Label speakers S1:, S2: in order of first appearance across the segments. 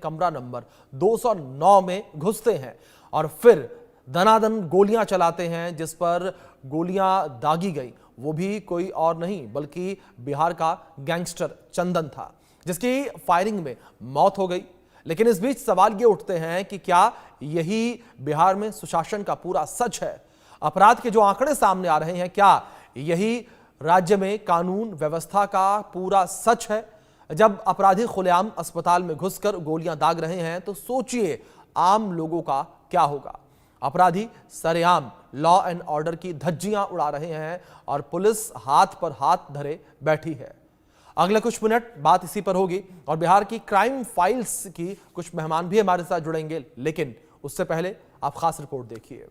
S1: कमरा नंबर 209 में घुसते हैं और फिर दनादन गोलियां चलाते हैं, जिस पर गोलियां दागी गई वो भी कोई और नहीं बल्कि बिहार का गैंगस्टर चंदन था, जिसकी फायरिंग में मौत हो गई। लेकिन इस बीच सवाल ये उठते हैं कि क्या यही बिहार में सुशासन का पूरा सच है? अपराध के जो आंकड़े सामने आ रहे हैं, क्या यही राज्य में कानून व्यवस्था का पूरा सच है? जब अपराधी खुलेआम अस्पताल में घुसकर गोलियां दाग रहे हैं तो सोचिए आम लोगों का क्या होगा। अपराधी सरेआम लॉ एंड ऑर्डर की धज्जियां उड़ा रहे हैं और पुलिस हाथ पर हाथ धरे बैठी है। अगले कुछ मिनट बात इसी पर होगी और बिहार की क्राइम फाइल्स की कुछ मेहमान भी हमारे साथ जुड़ेंगे, लेकिन उससे पहले आप खास रिपोर्ट देखिए।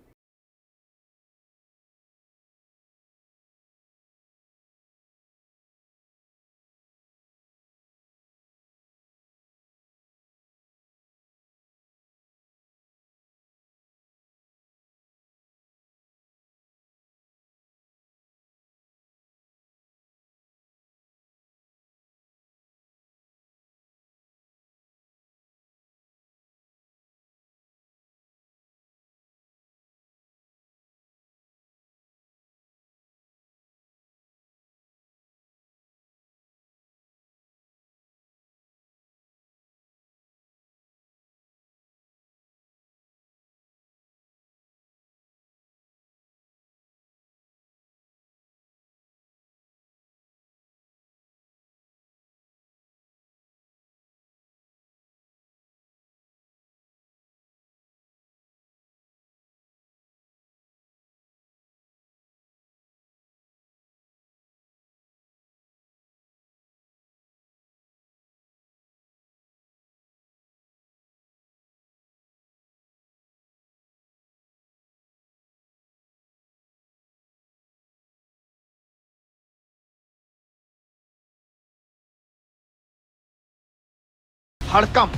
S2: हड़कंप,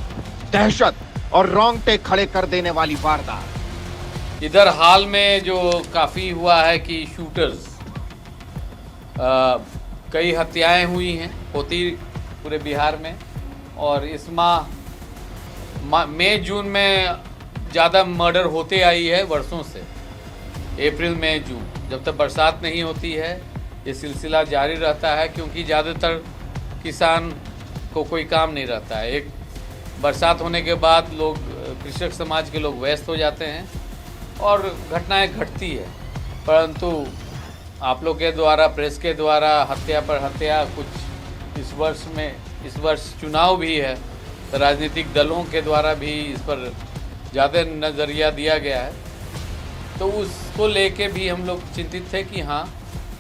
S2: दहशत और रोंगटे खड़े कर देने वाली वारदात।
S3: इधर हाल में जो काफ़ी हुआ है कि शूटर्स कई हत्याएं हुई हैं, होती पूरे बिहार में, और इस मई जून में ज़्यादा मर्डर होते आई है वर्षों से। अप्रैल मई जून जब तक बरसात नहीं होती है ये सिलसिला जारी रहता है, क्योंकि ज़्यादातर किसान को कोई काम नहीं रहता है। एक बरसात होने के बाद लोग, कृषक समाज के लोग व्यस्त हो जाते हैं और घटनाएं घटती है। परंतु आप लोग के द्वारा, प्रेस के द्वारा हत्या पर हत्या, कुछ इस वर्ष चुनाव भी है तो राजनीतिक दलों के द्वारा भी इस पर ज़्यादा नज़रिया दिया गया है, तो उसको लेके भी हम लोग चिंतित थे कि हाँ,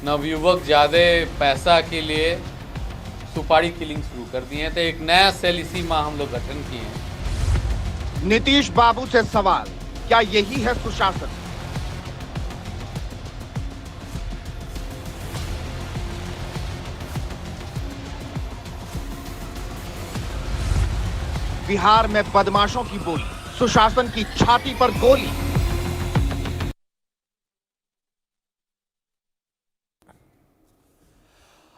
S3: नवयुवक ज़्यादा पैसा के लिए सुपारी किलिंग शुरू कर दिए हैं, तो एक नया सेल इसी माह हम लोग गठन किए हैं।
S2: नीतीश बाबू से सवाल, क्या यही है सुशासन? बिहार में बदमाशों की बोली, सुशासन की छाती पर गोली।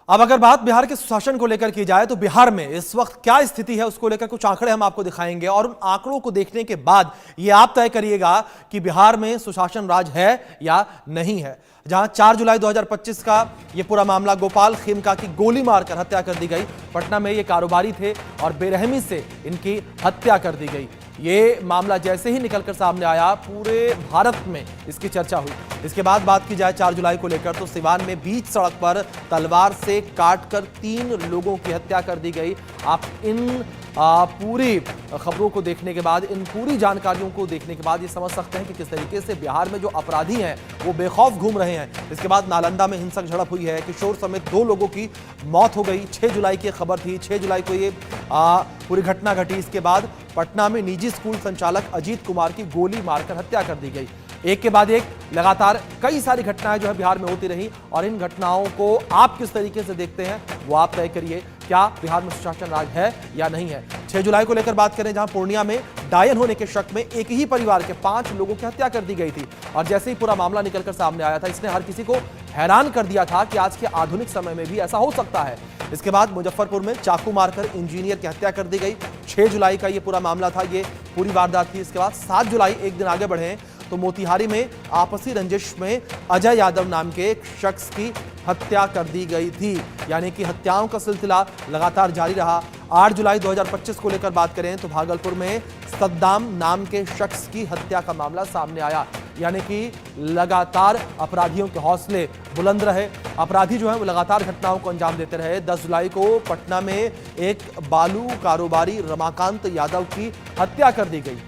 S1: अब अगर बात बिहार के सुशासन को लेकर की जाए तो बिहार में इस वक्त क्या स्थिति है उसको लेकर कुछ आंकड़े हम आपको दिखाएंगे और उन आंकड़ों को देखने के बाद ये आप तय करिएगा कि बिहार में सुशासन राज है या नहीं है। जहां 4 जुलाई 2025 का ये पूरा मामला, गोपाल खेमका की गोली मारकर हत्या कर दी गई। पटना में ये कारोबारी थे और बेरहमी से इनकी हत्या कर दी गई। ये मामला जैसे ही निकलकर सामने आया पूरे भारत में इसकी चर्चा हुई। इसके बाद बात की जाए 4 जुलाई को लेकर तो सिवान में बीच सड़क पर तलवार से काटकर 3 लोगों की हत्या कर दी गई। आप इन पूरी खबरों को देखने के बाद, इन पूरी जानकारियों को देखने के बाद ये समझ सकते हैं कि किस तरीके से बिहार में जो अपराधी हैं वो बेखौफ घूम रहे हैं। इसके बाद नालंदा में हिंसक झड़प हुई है, किशोर समेत 2 लोगों की मौत हो गई। 6 जुलाई की खबर थी, 6 जुलाई को ये पूरी घटना घटी। इसके बाद पटना में निजी स्कूल संचालक अजीत कुमार की गोली मारकर हत्या कर दी गई। एक के बाद एक लगातार कई सारी घटनाएं जो है बिहार में होती रही और इन घटनाओं को आप किस तरीके से देखते हैं वो आप तय करिए। क्या बिहार में सुशासन राज है या नहीं है? 6 जुलाई को लेकर बात करें, जहां पूर्णिया में डायन होने के शक में एक ही परिवार के 5 लोगों की हत्या कर दी गई थी और जैसे ही पूरा मामला निकलकर सामने आया था, इसने हर किसी को हैरान कर दिया था कि आज के आधुनिक समय में भी ऐसा हो सकता है इसके बाद मुजफ्फरपुर में चाकू मारकर इंजीनियर की हत्या कर दी गई। 6 जुलाई का ये पूरा मामला था, ये पूरी वारदात थी। इसके बाद 7 जुलाई, एक दिन आगे बढ़े तो मोतिहारी में आपसी रंजिश में अजय यादव नाम के एक शख्स की हत्या कर दी गई थी। यानी कि हत्याओं का सिलसिला लगातार जारी रहा। 8 जुलाई 2025 को लेकर बात करें तो भागलपुर में सद्दाम नाम के शख्स की हत्या का मामला सामने आया। यानी कि लगातार अपराधियों के हौसले बुलंद रहे, अपराधी जो है वो लगातार घटनाओं को अंजाम देते रहे। 10 जुलाई को पटना में एक बालू कारोबारी रमाकांत यादव की हत्या कर दी गई।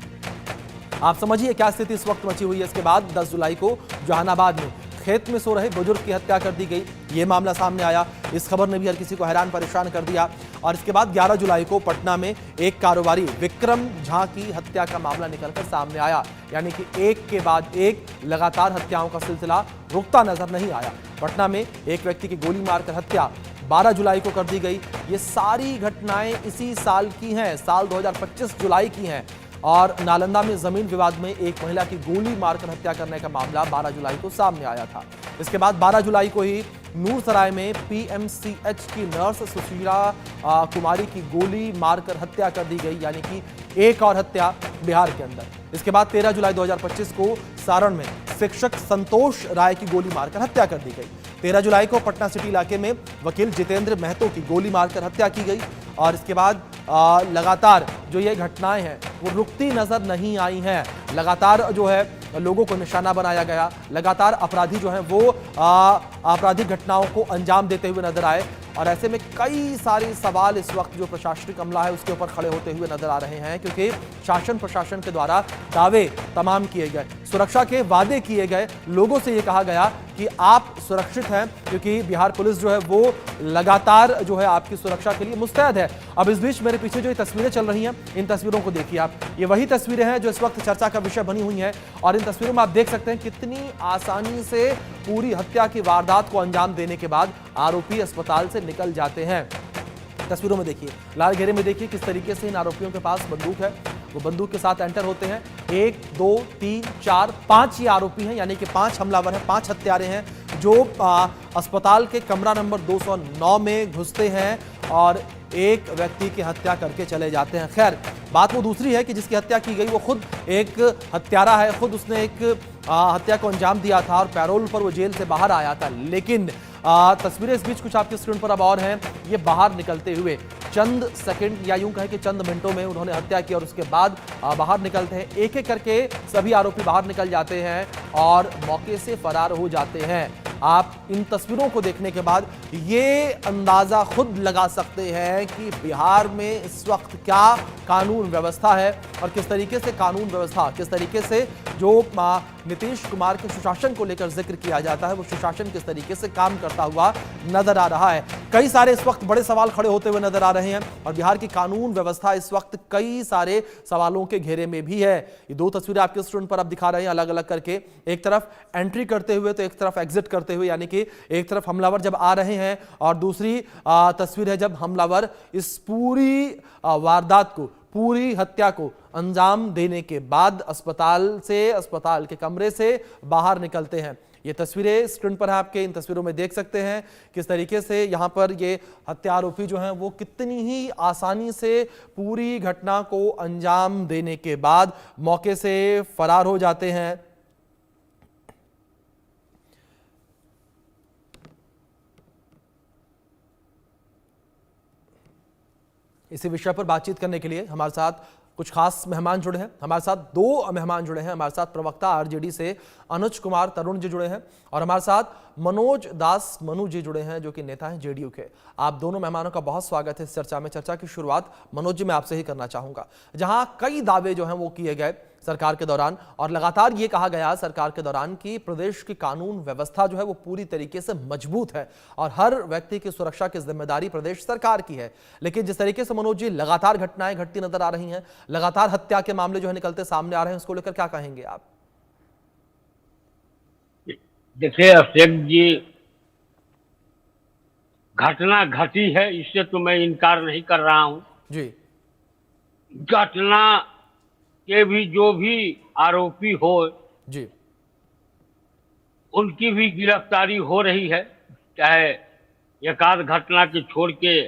S1: आप समझिए क्या स्थिति इस वक्त मची हुई है। इसके बाद 10 जुलाई को जहानाबाद में खेत में सो रहे बुजुर्ग की हत्या कर दी गई। यह मामला सामने आया। इस खबर ने भी हर किसी को हैरान परेशान कर दिया। और इसके बाद 11 जुलाई को पटना में एक कारोबारी विक्रम झा की हत्या का मामला निकलकर सामने आया। यानी कि एक के बाद एक लगातार हत्याओं का सिलसिला रुकता नजर नहीं आया। पटना में एक व्यक्ति की गोली मारकर हत्या 12 जुलाई को कर दी गई। ये सारी घटनाएं इसी साल की हैं, साल 2025 जुलाई की हैं। और नालंदा में जमीन विवाद में एक महिला की गोली मारकर हत्या करने का मामला 12 जुलाई को सामने आया था। इसके बाद 12 जुलाई को ही नूरसराय में पीएमसीएच की नर्स सुशीला कुमारी की गोली मारकर हत्या कर दी गई। यानी कि एक और हत्या बिहार के अंदर। इसके बाद 13 जुलाई 2025 को सारण में शिक्षक संतोष राय की गोली मारकर हत्या कर दी गई। 13 जुलाई को पटना सिटी इलाके में वकील जितेंद्र महतो की गोली मारकर हत्या की गई। और इसके बाद लगातार जो ये घटनाएं हैं वो रुकती नजर नहीं आई हैं। लगातार जो है लोगों को निशाना बनाया गया। लगातार अपराधी जो हैं वो आपराधिक घटनाओं को अंजाम देते हुए नजर आए। और ऐसे में कई सारे सवाल इस वक्त जो प्रशासनिक अमला है उसके ऊपर खड़े होते हुए नजर आ रहे हैं, क्योंकि शासन प्रशासन के द्वारा दावे तमाम किए गए, सुरक्षा के वादे किए गए। लोगों से ये कहा गया कि आप सुरक्षित हैं, क्योंकि बिहार पुलिस जो है वो लगातार जो है आपकी सुरक्षा के लिए मुस्तैद है। अब इस बीच मेरे पीछे जो ये तस्वीरें चल रही हैं, इन तस्वीरों को देखिए आप। ये वही तस्वीरें हैं जो इस वक्त चर्चा का विषय बनी हुई हैं। और इन तस्वीरों में आप देख सकते हैं कितनी आसानी से पूरी हत्या की वारदात को अंजाम देने के बाद आरोपी अस्पताल से निकल जाते हैं। तस्वीरों में देखिए, लाल घेरे में देखिए किस तरीके से इन आरोपियों के पास बंदूक है। वो बंदूक के साथ एंटर होते हैं। 1 2 3 4 5 ये आरोपी हैं, यानी कि 5 हमलावर हैं, 5 हत्यारे हैं जो अस्पताल के कमरा नंबर 209 में घुसते हैं और एक व्यक्ति की हत्या करके चले जाते हैं। खैर, बात वो दूसरी है कि जिसकी हत्या की गई वो खुद एक हत्यारा है, खुद उसने एक हत्या को अंजाम दिया था और पैरोल पर वो जेल से बाहर आया था। लेकिन तस्वीरें इस बीच कुछ आपकी स्क्रीन पर अब और हैं। ये बाहर निकलते हुए चंद सेकंड या यूं कहें कि चंद मिनटों में उन्होंने हत्या की और उसके बाद बाहर निकलते हैं। एक एक करके सभी आरोपी बाहर निकल जाते हैं और मौके से फरार हो जाते हैं। आप इन तस्वीरों को देखने के बाद ये अंदाजा खुद लगा सकते हैं कि बिहार में इस वक्त क्या कानून व्यवस्था है और किस तरीके से कानून व्यवस्था, किस तरीके से जो नीतीश कुमार के सुशासन को लेकर जिक्र किया जाता है वो सुशासन किस तरीके से काम करता हुआ नजर आ रहा है। कई सारे इस वक्त बड़े सवाल खड़े होते हुए नजर आ रहे हैं और बिहार की कानून व्यवस्था इस वक्त कई सारे सवालों के घेरे में भी है। ये दो तस्वीरें आपके स्क्रीन पर आप दिखा रहे हैं अलग अलग करके, एक तरफ एंट्री करते हुए तो एक तरफ एग्जिट करते हुए, यानी कि एक तरफ हमलावर जब आ रहे हैं और दूसरी तस्वीर है जब हमलावर इस पूरी वारदात को, पूरी हत्या को अंजाम देने के बाद अस्पताल के कमरे से बाहर निकलते हैं। ये तस्वीरें स्क्रीन पर है आपके, इन तस्वीरों में देख सकते हैं किस तरीके से यहां पर ये हत्या आरोपी जो हैं वो कितनी ही आसानी से पूरी घटना को अंजाम देने के बाद मौके से फरार हो जाते हैं। इसी विषय पर बातचीत करने के लिए हमारे साथ कुछ खास मेहमान जुड़े हैं। हमारे साथ 2 मेहमान जुड़े हैं। हमारे साथ प्रवक्ता आरजेडी से अनुज कुमार तरुण जी जुड़े हैं और हमारे साथ मनोज दास मनु जी जुड़े हैं जो कि नेता हैं जेडीयू के। आप दोनों मेहमानों का बहुत स्वागत है इस चर्चा में। चर्चा की शुरुआत मनोज जी मैं आपसे ही करना चाहूंगा। जहां कई दावे जो हैं वो किए गए सरकार के दौरान और लगातार ये कहा गया सरकार के दौरान कि प्रदेश की कानून व्यवस्था जो है वो पूरी तरीके से मजबूत है और हर व्यक्ति की सुरक्षा की जिम्मेदारी प्रदेश सरकार की है। लेकिन जिस तरीके से मनोज जी लगातार घटनाएं घटती नजर आ रही हैं, लगातार हत्या के मामले जो है निकलते सामने आ रहे हैं, उसको लेकर क्या कहेंगे आप?
S4: देखिए अभिषेक जी, घटना घटी है इससे तो मैं इनकार नहीं कर रहा हूं
S1: जी।
S4: घटना के भी जो भी आरोपी हो
S1: जी,
S4: उनकी भी गिरफ्तारी हो रही है, चाहे एक आध घटना के छोड़ के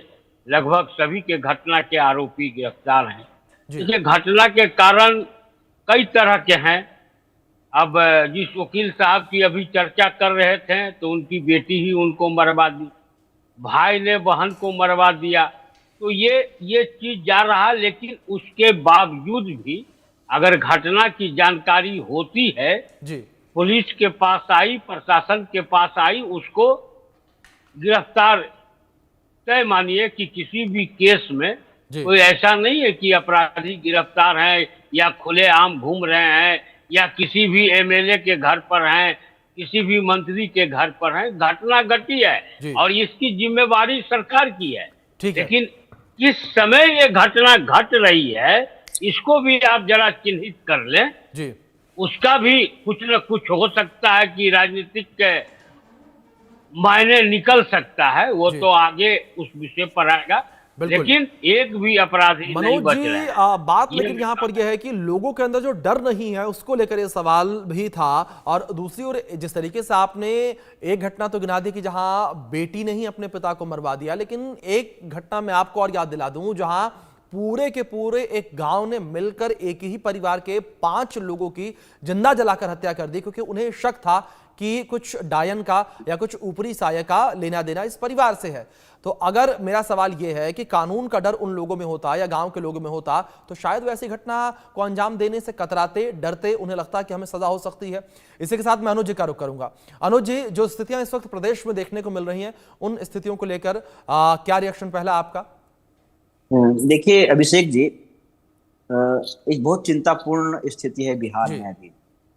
S4: लगभग सभी के घटना के आरोपी गिरफ्तार हैं।
S1: जी
S4: देखिए, घटना के कारण कई तरह के हैं। अब जिस वकील साहब की अभी चर्चा कर रहे थे, तो उनकी बेटी ही उनको मरवा दी, भाई ने बहन को मरवा दिया। तो ये चीज जा रहा, लेकिन उसके बावजूद भी अगर घटना की जानकारी होती है,
S1: जी
S4: पुलिस के पास आई, प्रशासन के पास आई, उसको गिरफ्तार, तय मानिए कि किसी भी केस में
S1: जी
S4: कोई ऐसा नहीं है कि अपराधी गिरफ्तार हैं या खुलेआम घूम रहे हैं या किसी भी एमएलए के घर पर हैं, किसी भी मंत्री के घर पर हैं। घटना घटी
S1: जी।
S4: है और इसकी जिम्मेवारी सरकार की है।
S1: ठीक है।
S4: लेकिन किस समय ये घटना घट रही है, इसको भी आप जरा चिन्हित कर लें।
S1: जी
S4: उसका भी कुछ न कुछ हो सकता है कि राजनीतिक मायने निकल सकता है, वो
S1: जी।
S4: तो आगे उस विषय पर आएगा।
S1: बिल्कुल।
S4: लेकिन एक भी अपराधी नहीं
S1: मनोज
S4: बच
S1: जी,
S4: रहे हैं।
S1: बात
S4: ये
S1: लेकिन यहाँ पर यह है कि लोगों के अंदर जो डर नहीं है उसको लेकर ये सवाल भी था। और दूसरी ओर जिस तरीके से आपने एक घटना तो गिना दी कि जहां बेटी ने ही अपने पिता को मरवा दिया, लेकिन एक घटना मैं आपको और याद दिला दूं जहां पूरे के पूरे एक गांव ने मिलकर एक ही परिवार के 5 लोगों की जिंदा जलाकर हत्या कर दी, क्योंकि उन्हें शक था कि कुछ डायन का या कुछ ऊपरी साया का लेना देना इस परिवार से है। तो अगर मेरा सवाल यह है कि कानून का डर उन लोगों में होता या गांव के लोगों में होता, तो शायद वैसी घटना को अंजाम देने से कतराते, डरते, उन्हें लगता कि हमें सजा हो सकती है। इसी के साथ मैं अनुज जी का रुख करूंगा। अनुज जी, जो स्थितियां इस वक्त प्रदेश में देखने को मिल रही हैं, उन स्थितियों को लेकर क्या रिएक्शन पहला आपका?
S5: देखिए अभिषेक जी, एक बहुत चिंतापूर्ण स्थिति है बिहार में अभी।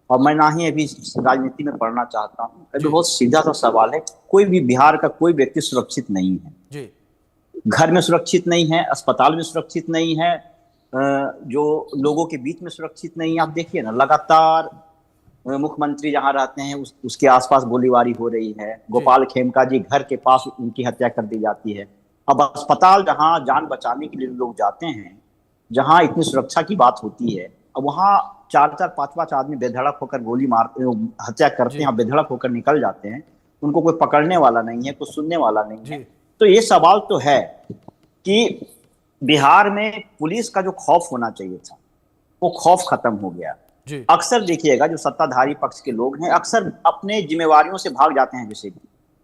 S5: और मैं ना ही अभी राजनीति में पढ़ना चाहता हूँ। अभी बहुत सीधा सा सवाल है, कोई भी बिहार का कोई व्यक्ति सुरक्षित नहीं है
S1: जी।
S5: घर में सुरक्षित नहीं है, अस्पताल में सुरक्षित नहीं है, जो लोगों के बीच में सुरक्षित नहीं है। आप देखिए ना, लगातार मुख्यमंत्री जहाँ रहते हैं उसके आसपास गोलीबारी हो रही है। गोपाल खेमका जी घर के पास उनकी हत्या कर दी जाती है। अब अस्पताल जहाँ जान बचाने के लिए लोग जाते हैं, जहाँ इतनी सुरक्षा की बात होती है, अब वहाँ 4-4, 5-5 आदमी बेधड़क होकर गोली मारते, हत्या करते हैं, बेधड़क होकर निकल जाते हैं। उनको कोई पकड़ने वाला नहीं है, कुछ सुनने वाला नहीं है। तो ये सवाल तो है कि बिहार में पुलिस का जो खौफ होना चाहिए था, वो खौफ खत्म हो गया। अक्सर देखिएगा जो सत्ताधारी पक्ष के लोग हैं, अक्सर अपने जिम्मेवारियों से भाग जाते हैं। जैसे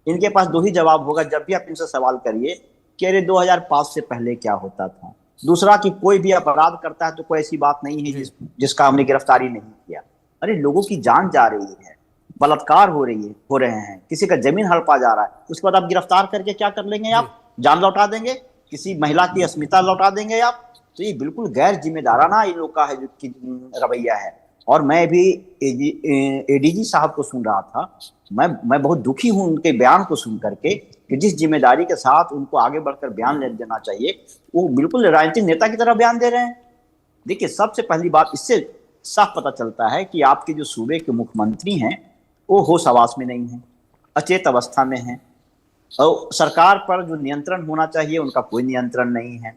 S5: इनके पास दो ही जवाब होगा जब भी आप इनसे सवाल करिए कि अरे 2005 से पहले क्या होता था। दूसरा कि कोई भी अपराध करता है तो कोई ऐसी बात नहीं है जिसका हमने गिरफ्तारी नहीं किया। अरे लोगों की जान जा रही है, बलात्कार हो रहे हैं, किसी का जमीन हड़पा जा रहा है, उसके बाद आप गिरफ्तार करके क्या कर लेंगे? आप जान लौटा देंगे, किसी महिला की अस्मिता लौटा देंगे आप। तो ये बिल्कुल गैर जिम्मेदाराना इन लोग का है रवैया है। और मैं भी एडीजी साहब को सुन रहा था, मैं बहुत दुखी हूं उनके बयान को सुन करके कि जिस जिम्मेदारी के साथ उनको आगे बढ़कर बयान देना चाहिए, वो बिल्कुल राजनीतिक नेता की तरह बयान दे रहे हैं। देखिए, सबसे पहली बात इससे साफ पता चलता है कि आपके जो सूबे के मुख्यमंत्री हैं वो होश हवास में नहीं है, अचेत अवस्था में है, और सरकार पर जो नियंत्रण होना चाहिए उनका कोई नियंत्रण नहीं है।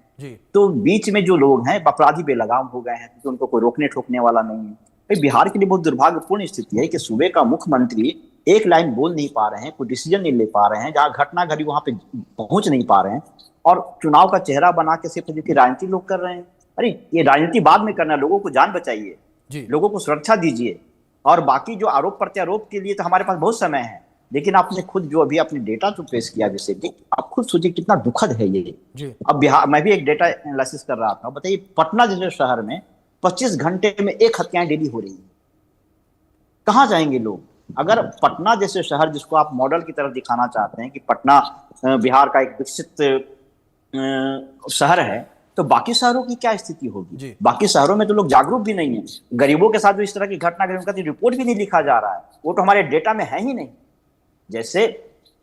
S5: तो बीच में जो लोग हैं अपराधी बेलगाम हो गए हैं, तो उनको कोई रोकने ठोकने वाला नहीं है। बिहार के लिए बहुत दुर्भाग्यपूर्ण स्थिति है कि सूबे का मुख्यमंत्री एक लाइन बोल नहीं पा रहे हैं, कोई डिसीजन नहीं ले पा रहे हैं, जहां घटना घटी वहां पे पहुंच नहीं पा रहे हैं, और चुनाव का चेहरा बना के सिर्फ जो कि राजनीति लोग कर रहे हैं। अरे ये राजनीति बाद में करना, लोगों को जान बचाइए, लोगों को सुरक्षा दीजिए, और बाकी जो आरोप प्रत्यारोप के लिए तो हमारे पास बहुत समय है। लेकिन आपने खुद जो अभी अपने डेटा जो पेश किया, जैसे कि आप खुद सोचिए कितना दुखद है ये। अब बिहार, मैं भी एक डेटा एनालिसिस कर रहा था, बताइए पटना जैसे शहर में 25 घंटे में 1 हत्याएं डेली हो रही है। कहाँ जाएंगे लोग? अगर पटना जैसे शहर, जिसको आप मॉडल की तरफ दिखाना चाहते हैं कि पटना बिहार का एक विकसित शहर है, तो बाकी शहरों की क्या स्थिति होगी? बाकी शहरों में तो लोग जागरूक भी नहीं है। गरीबों के साथ जो इस तरह की घटना घटी उनका रिपोर्ट भी नहीं लिखा जा रहा है, वो तो हमारे डेटा में है ही नहीं। जैसे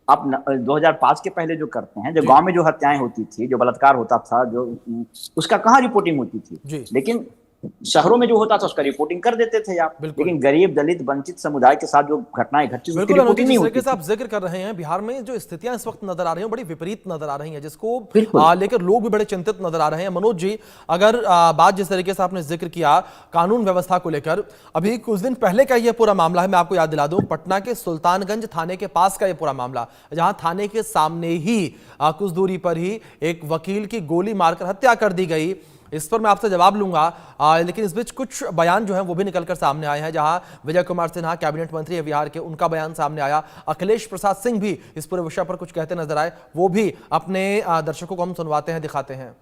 S5: आप 2005 के पहले जो करते हैं, जो गांव में जो हत्याएं होती थी, जो बलात्कार होता था, जो उसका कहाँ रिपोर्टिंग होती थी। लेकिन शहरों में जो होता था उसका रिपोर्टिंग कर देते थे आप, लेकिन गरीब, दलित, वंचित समुदाय के साथ जो घटनाएं घटती उसकी रिपोर्टिंग नहीं होती।
S1: जिस तरीके से आप जिक्र कर रहे हैं, बिहार में जो स्थितियां इस वक्त नजर आ रही हैं बड़ी विपरीत नजर आ रही हैं, जिसको लेकर लोग भी बड़े चिंतित नजर आ रहे हैं। मनोज जी, अगर बात जिस तरीके से आपने जिक्र किया कानून व्यवस्था को लेकर, अभी कुछ दिन पहले का यह पूरा मामला है, मैं आपको याद दिला दूं, पटना के सुल्तानगंज थाने के पास का यह पूरा मामला, जहां थाने के सामने ही कुछ दूरी पर ही एक वकील की गोली मारकर हत्या कर दी गई। इस पर मैं आपसे जवाब लूंगा, लेकिन इस बीच कुछ बयान जो हैं वो भी निकलकर सामने आए हैं, जहां विजय कुमार सिन्हा कैबिनेट मंत्री है बिहार के, उनका बयान सामने आया। अखिलेश प्रसाद सिंह भी इस पूरे विषय पर कुछ कहते नजर आए, वो भी अपने दर्शकों को हम सुनवाते हैं, दिखाते हैं।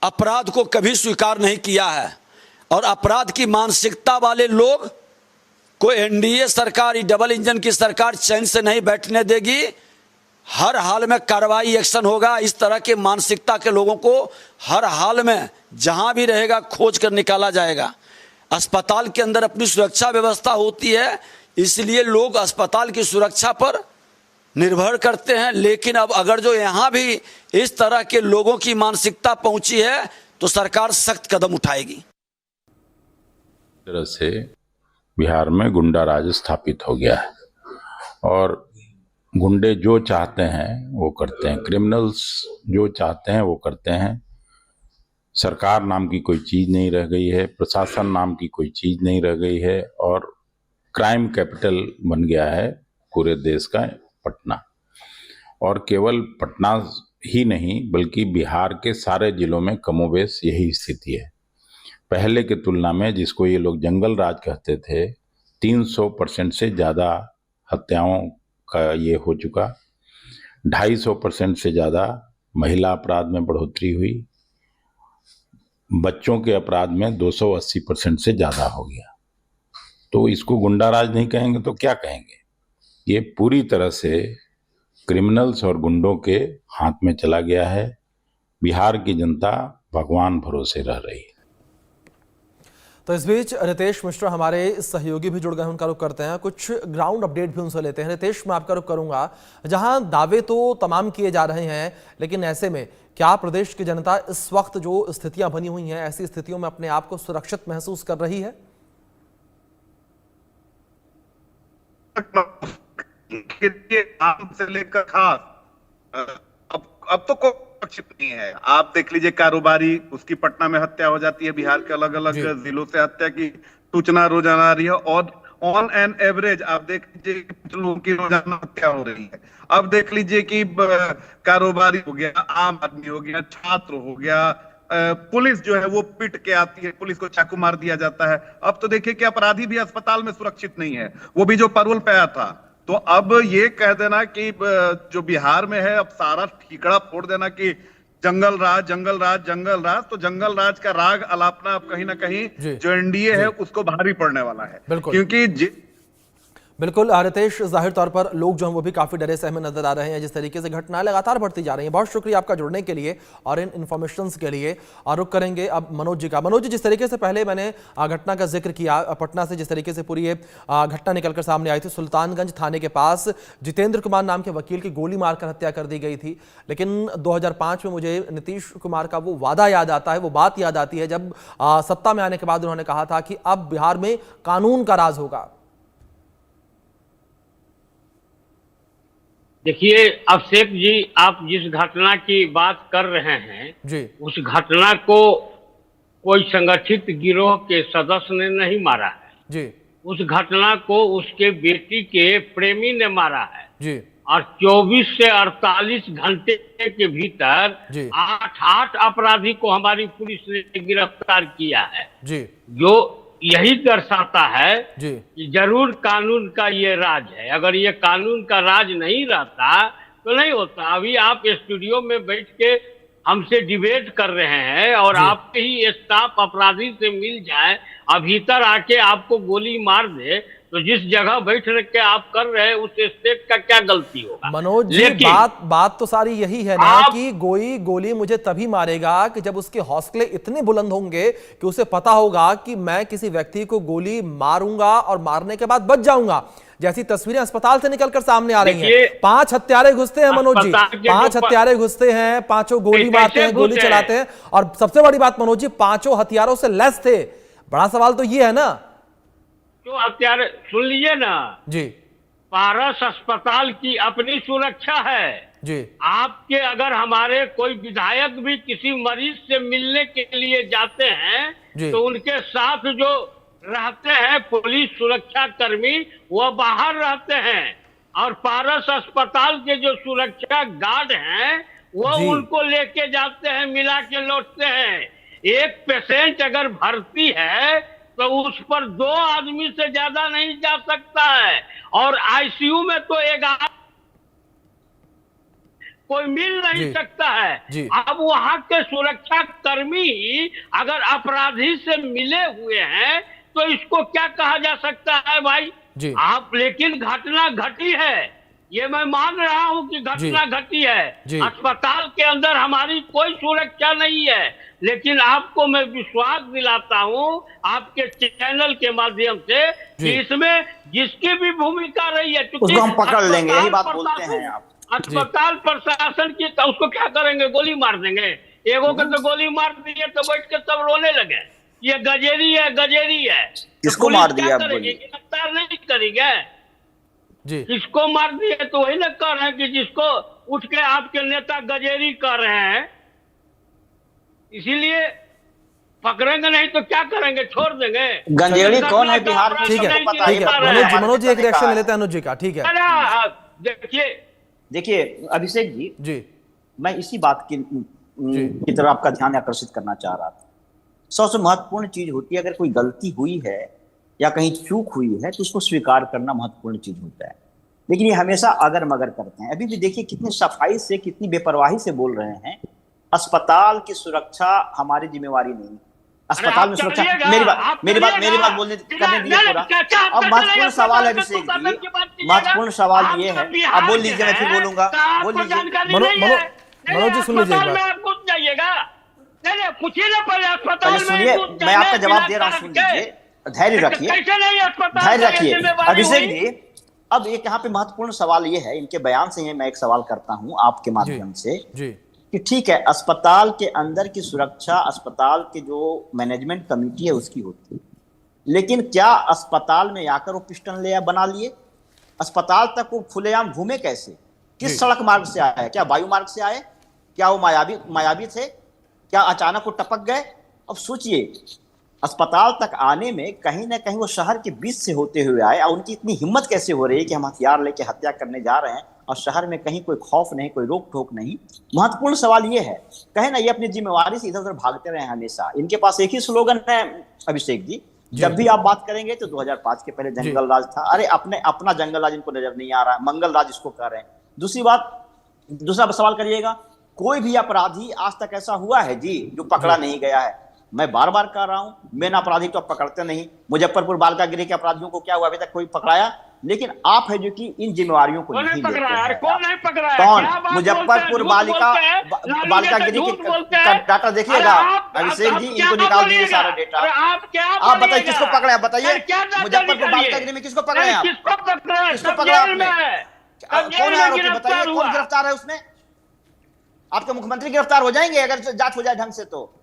S6: अपराध को कभी स्वीकार नहीं किया है और अपराध की मानसिकता वाले लोग को एनडीए सरकार, डबल इंजन की सरकार चैन से नहीं बैठने देगी। हर हाल में कार्रवाई, एक्शन होगा। इस तरह के मानसिकता के लोगों को हर हाल में जहां भी रहेगा खोज कर निकाला जाएगा। अस्पताल के अंदर अपनी सुरक्षा व्यवस्था होती है, इसलिए लोग अस्पताल की सुरक्षा पर निर्भर करते हैं। लेकिन अब अगर जो यहां भी इस तरह के लोगों की मानसिकता पहुंची है तो सरकार सख्त कदम उठाएगी।
S7: तरह से बिहार में गुंडा राज स्थापित हो गया है और गुंडे जो चाहते हैं वो करते हैं, क्रिमिनल्स जो चाहते हैं वो करते हैं। सरकार नाम की कोई चीज़ नहीं रह गई है, प्रशासन नाम की कोई चीज़ नहीं रह गई है और क्राइम कैपिटल बन गया है पूरे देश का पटना। और केवल पटना ही नहीं बल्कि बिहार के सारे जिलों में कमोबेश यही स्थिति है। पहले की तुलना में, जिसको ये लोग जंगल राज कहते थे, 300% से ज़्यादा हत्याओं का ये हो चुका। 250% से ज़्यादा महिला अपराध में बढ़ोतरी हुई। बच्चों के अपराध में 280% से ज़्यादा हो गया। तो इसको गुंडा राज नहीं कहेंगे तो क्या कहेंगे? ये पूरी तरह से क्रिमिनल्स और गुंडों के हाथ में चला गया है। बिहार की जनता भगवान भरोसे रह रही है।
S1: तो इस बीच रितेश मिश्रा हमारे सहयोगी भी जुड़ गए हैं, उनका रुख करते हैं, कुछ ग्राउंड अपडेट भी उनसे लेते हैं। रितेश, मैं आपका रुख करूंगा, जहां दावे तो तमाम किए जा रहे हैं, लेकिन ऐसे में क्या प्रदेश की जनता इस वक्त जो स्थितियां बनी हुई हैं, ऐसी स्थितियों में अपने आप को सुरक्षित महसूस कर रही है?
S8: आम से लेकर खास अब तो कोई सुरक्षित नहीं है। आप देख लीजिए, कारोबारी, उसकी पटना में हत्या हो जाती है, बिहार के अलग अलग जिलों से हत्या की सूचना रोजाना आ रही है और ऑन एन एवरेज आप देख लीजिए लोगों की रोजाना हत्या हो रही है। अब देख लीजिए कि कारोबारी हो गया, आम आदमी हो गया, छात्र हो गया, पुलिस जो है वो पिट के आती है, पुलिस को चाकू मार दिया जाता है। अब तो देखिए कि अपराधी भी अस्पताल में सुरक्षित नहीं है, वो भी जो पैरोल पे आया था। तो अब ये कह देना कि जो बिहार में है, अब सारा ठीकड़ा फोड़ देना कि जंगल राज जंगल राज जंगल राज, तो जंगल राज का राग अलापना अब कहीं ना कहीं जो एनडीए है उसको भारी पड़ने वाला है। क्योंकि
S1: बिल्कुल रितेश, जाहिर तौर पर लोग जो हैं वो भी काफी डरे सहमे नजर आ रहे हैं, जिस तरीके से घटनाएं लगातार बढ़ती जा रही हैं। बहुत शुक्रिया आपका जुड़ने के लिए और इन इन्फॉर्मेशंस के लिए। रुख करेंगे अब मनोज जी का। मनोज जी, जिस तरीके से पहले मैंने घटना का जिक्र किया, पटना से जिस तरीके से पूरी ये घटना निकलकर सामने आई थी, सुल्तानगंज थाने के पास जितेंद्र कुमार नाम के वकील की गोली मारकर हत्या कर दी गई थी। लेकिन 2005 में मुझे नीतीश कुमार का वो वादा याद आता है, वो बात याद आती है जब सत्ता में आने के बाद उन्होंने कहा था कि अब बिहार में कानून का राज होगा।
S4: देखिए अभिषेक जी, आप जिस घटना की बात कर रहे हैं
S1: जी,
S4: उस घटना को कोई संगठित गिरोह के सदस्य ने नहीं मारा है
S1: जी।
S4: उस घटना को उसके बेटी के प्रेमी ने मारा है
S1: जी।
S4: और 24 से 48 घंटे के भीतर 8 अपराधी को हमारी पुलिस ने गिरफ्तार किया है
S1: जी।
S4: जो यही दर्शाता है
S1: जी
S4: कि जरूर कानून का ये राज है। अगर ये कानून का राज नहीं रहता तो नहीं होता। अभी आप स्टूडियो में बैठ के हमसे डिबेट कर रहे हैं और आपके ही स्टाफ अपराधी से मिल जाए और भीतर आके आपको गोली मार दे, तो जिस जगह बैठ के आप कर रहे हैं उस स्टेट का क्या गलती होगा?
S1: मनोज जी, बात तो सारी यही है ना कि गोली मुझे तभी मारेगा कि जब उसके हौसले इतने बुलंद होंगे कि उसे पता होगा कि मैं किसी व्यक्ति को गोली मारूंगा और मारने के बाद बच जाऊंगा। जैसी तस्वीरें अस्पताल से निकलकर सामने आ रही हैं।
S4: देखिए,
S1: 5 हत्यारे घुसते हैं मनोज जी,
S4: अस्पताल के
S1: 5
S4: जो
S1: हत्यारे घुसते हैं, 5 गोली
S4: कैसे
S1: मारते हैं, गोली
S4: घुसे हैं?
S1: चलाते हैं, और सबसे बड़ी बात मनोज जी, 5 हथियारों से लैस थे। बड़ा सवाल तो ये है ना।
S4: जो हत्यारे, सुन लीजिए ना
S1: जी
S4: पारस अस्पताल की अपनी सुरक्षा है
S1: जी
S4: आपके। अगर हमारे कोई विधायक भी किसी मरीज से मिलने के लिए जाते हैं
S1: जी।
S4: तो उनके साथ जो रहते हैं पुलिस सुरक्षा कर्मी वो बाहर रहते हैं, और पारस अस्पताल के जो सुरक्षा गार्ड हैं वो
S1: जी।
S4: उनको लेके जाते हैं, मिला के लौटते हैं। एक पेशेंट अगर भर्ती है तो उस पर 2 आदमी से ज्यादा नहीं जा सकता है, और आईसीयू में तो एक कोई मिल नहीं
S1: जी।
S4: सकता है।
S1: जी।
S4: अब वहां के सुरक्षा कर्मी ही अगर अपराधी से मिले हुए हैं तो इसको क्या कहा जा सकता है भाई?
S1: जी।
S4: आप, लेकिन घटना घटी है, ये मैं मान रहा हूं कि घटना घटी है।
S1: जी।
S4: अस्पताल के अंदर हमारी कोई सुरक्षा नहीं है, लेकिन आपको मैं विश्वास दिलाता हूं आपके चैनल के माध्यम से कि इसमें जिसकी भी भूमिका रही है,
S5: उसको हम पकड़ लेंगे, यही बात बोलते हैं आप।
S4: अस्पताल प्रशासन की, तो उसको क्या करेंगे? गोली मार देंगे। एगो के तो गोली मार दिए तो बैठ के सब रोने लगे, ये गजेरी है, गजेरी है।
S5: किसको
S4: पुलिस
S5: मार
S4: क्या
S5: दिया आप
S4: करेगी?
S5: बोलिए?
S4: गिरफ्तार नहीं करेंगे।
S1: जी
S4: किसको मार दिए? तो वही ना कह रहे हैं कि जिसको उठ के आपके नेता गजेरी कर रहे हैं, इसीलिए पकड़ेंगे, नहीं तो क्या करेंगे? छोड़ देंगे।
S5: गंजेड़ी कौन है बिहार में?
S1: ठीक है,
S5: सबको पता
S1: ठीक है
S5: हमारे
S1: मनोज जी,
S5: नेता
S1: मनोज जी एक रिएक्शन
S5: का
S1: ले
S5: है।
S1: लेते हैं अनुज जी का। ठीक है
S4: देखिए
S5: अभिषेक जी,
S1: जी
S5: मैं इसी बात की तरफ आपका ध्यान आकर्षित करना चाह रहा था। सबसे महत्वपूर्ण चीज होती है, अगर कोई गलती हुई है या कहीं चूक हुई है तो उसको स्वीकार करना महत्वपूर्ण चीज होता है, लेकिन ये हमेशा अगर मगर करते हैं। अभी भी देखिए कितनी सफाई से, कितनी बेपरवाही से बोल रहे हैं, अस्पताल की सुरक्षा हमारी जिम्मेवारी नहीं। अस्पताल में सुरक्षा, मेरी बात बोलने करने दीजिए पूरा। अब महत्वपूर्ण सवाल है अभिषेक जी, महत्वपूर्ण सवाल ये है, आप बोल लीजिए, मैं फिर बोलूंगा, बोल लीजिए।
S1: मनोज जी सुन लीजिए एक बात।
S4: आप घुस जाइएगा, नहीं पूछिए ना पहले अस्पताल
S5: पहले सुनिए, मैं आपका जवाब दे रहा हूँ, सुन लीजिए, धैर्य रखिए, धैर्य रखिए। अभिषेक जी, अब एक यहाँ पे महत्वपूर्ण सवाल ये है, इनके बयान से मैं एक सवाल करता हूँ आपके माध्यम से
S1: जी
S5: कि ठीक है, अस्पताल के अंदर की सुरक्षा अस्पताल के जो मैनेजमेंट कमेटी है उसकी होती है, लेकिन क्या अस्पताल में आकर वो पिस्टल ले बना लिए? अस्पताल तक वो खुलेआम घूमे कैसे? किस सड़क मार्ग से आए हैं? क्या वायु मार्ग से आए? क्या वो मायावी थे? क्या अचानक वो टपक गए? अब सोचिए, अस्पताल तक आने में कहीं ना कहीं वो शहर के बीच से होते हुए आए, और उनकी इतनी हिम्मत कैसे हो रही है कि हम हथियार लेके हत्या करने जा रहे हैं और शहर में कहीं कोई खौफ नहीं, कोई रोक टोक नहीं। महत्वपूर्ण सवाल ये है, कहे ना ये अपनी जिम्मेवारी से इधर उधर भागते रहे हमेशा। इनके पास एक ही स्लोगन है अभिषेक जी, जब भी आप बात करेंगे तो 2005 के पहले जंगल राज था। अरे अपना जंगल राज इनको नजर नहीं आ रहा है, मंगल राज इसको कह रहे हैं। दूसरा सवाल करिएगा, कोई भी अपराधी आज तक ऐसा हुआ है जी जो पकड़ा नहीं गया है? मैं बार बार कह रहा हूं, मेन अपराधी तो पकड़ते नहीं। मुजफ्फरपुर बालिका गृह के अपराधियों को क्या हुआ? अभी तक कोई पकड़ाया? लेकिन आप है जो कि इन जिम्मेवारियों को नहीं लेते हैं।
S4: कौन नहीं पकड़ा?
S5: कौन? मुजफ्फरपुर बालिका गृह के डाटा देखिएगा अभिषेक जी, इनको निकाल दीजिए सारा डेटा। आप बताइए किसको पकड़े? आप बताइए, मुजफ्फरपुर बालिका गृह में किसको पकड़े? आप किसको पकड़ा आपने? कौन है आरोपी? बताइए, कौन गिरफ्तार है उसमें? आपके मुख्यमंत्री गिरफ्तार हो जाएंगे अगर जांच हो जाए ढंग से तो।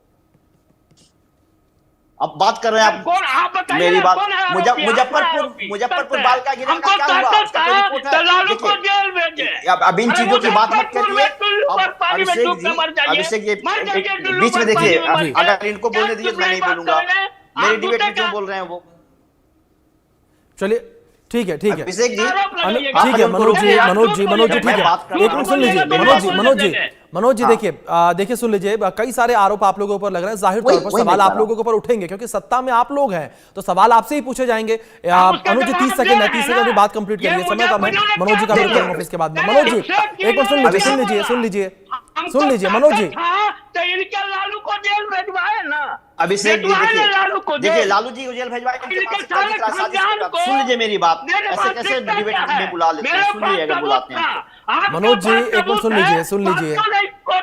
S5: अब बात कर रहे हैं आप, मेरी बात, मुजफ्फरपुर बालिका गृह का क्या हुआ? उसका कोई रिपोर्ट है? देखिए, अब इन चीजों की बात मत करिए। अभिषेक जी बीच में देखिए, अगर इनको बोलने दीजिए तो मैं नहीं बोलूंगा। मेरी डिबेट में जो बोल रहे हैं वो,
S1: चलिए ठीक है
S5: अभिषेक जी,
S1: ठीक है मनोज जी, ठीक है, एक मिनट सुन लीजिए मनोज जी देखिए सुन लीजिए, कई सारे आरोप आप लोगों पर लग रहे हैं, जाहिर तौर पर सवाल आप लोगों के ऊपर उठेंगे क्योंकि सत्ता में आप लोग हैं, तो सवाल आपसे ही पूछे जाएंगे। अनुज जी 30 सेकंड में बात कंप्लीट करिए, समय का मैं मनोज जी का वेट करूंगा इसके बाद में। मनोज जी एक मिनट सुन लीजिए मनोज जी।
S4: तो इनके लालू को जेल भेजवाए ना।
S5: अभिषेक जी देखिए, लालू जी को जेल भेजवाए, सुन लीजिए मेरी बात, ऐसे कैसे डिबेट में बुला लेते हैं? सुनिए अगर बुलाते हैं।
S1: मनोज जी एक मिनट सुन लीजिए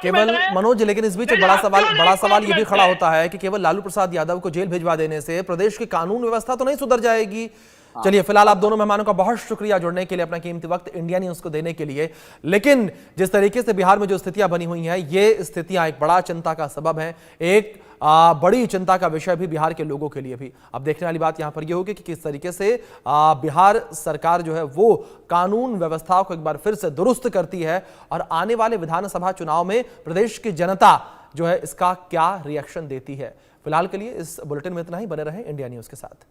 S1: केवल मनोज जी, लेकिन इस बीच बड़ा सवाल ये भी खड़ा होता है कि केवल लालू प्रसाद यादव को जेल भिजवा देने से प्रदेश की कानून व्यवस्था तो नहीं सुधर जाएगी। चलिए, फिलहाल आप दोनों मेहमानों का बहुत शुक्रिया जुड़ने के लिए, अपना कीमती वक्त इंडिया न्यूज को देने के लिए। लेकिन जिस तरीके से बिहार में जो स्थितियां बनी हुई हैं, ये स्थितियां एक बड़ा चिंता का सबब हैं, एक बड़ी चिंता का विषय भी बिहार के लोगों के लिए भी। अब देखने वाली बात यहां पर यह होगी कि किस तरीके से बिहार सरकार जो है वो कानून व्यवस्था को एक बार फिर से दुरुस्त करती है, और आने वाले विधानसभा चुनाव में प्रदेश की जनता जो है इसका क्या रिएक्शन देती है। फिलहाल के लिए इस बुलेटिन में इतना ही। बने रहें इंडिया न्यूज के साथ।